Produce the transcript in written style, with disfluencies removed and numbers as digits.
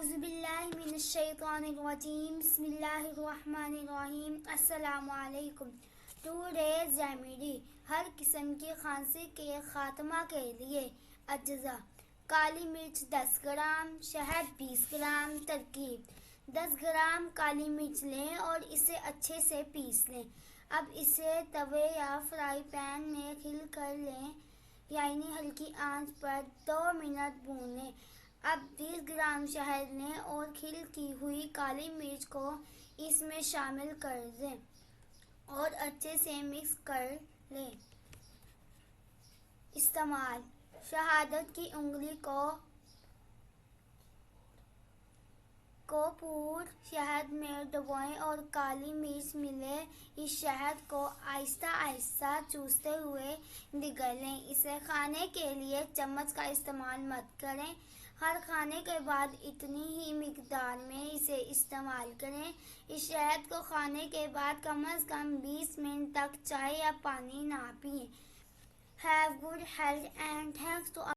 اعوذ باللہ من الشیطان الرجیم بسم اللہ الرحمن الرحیم السلام علیکم. Today's remedy. ہر قسم کی کھانسی کے خاتمہ کے لیے اجزاء: کالی مرچ 10 گرام، شہد 20 گرام. ترکیب: 10 گرام کالی مرچ لیں اور اسے اچھے سے پیس لیں. اب اسے توے یا فرائی پین میں کھل کر لیں، یعنی ہلکی آنچ پر 2 منٹ بھون لیں. اب 20 گرام شہد لیں اور کھل کی ہوئی کالی مرچ کو اس میں شامل کر دیں اور اچھے سے مکس کر لیں. استعمال: شہادت کی انگلی کو پور شہد میں ڈبوئیں اور کالی مرچ ملے اس شہد کو آہستہ آہستہ چوستے ہوئے نگلیں. اسے کھانے کے لیے چمچ کا استعمال مت کریں. ہر کھانے کے بعد اتنی ہی مقدار میں اسے استعمال کریں. اس شہد کو کھانے کے بعد کم از کم 20 منٹ تک چائے یا پانی نہ پئیں. Have good health and thanks to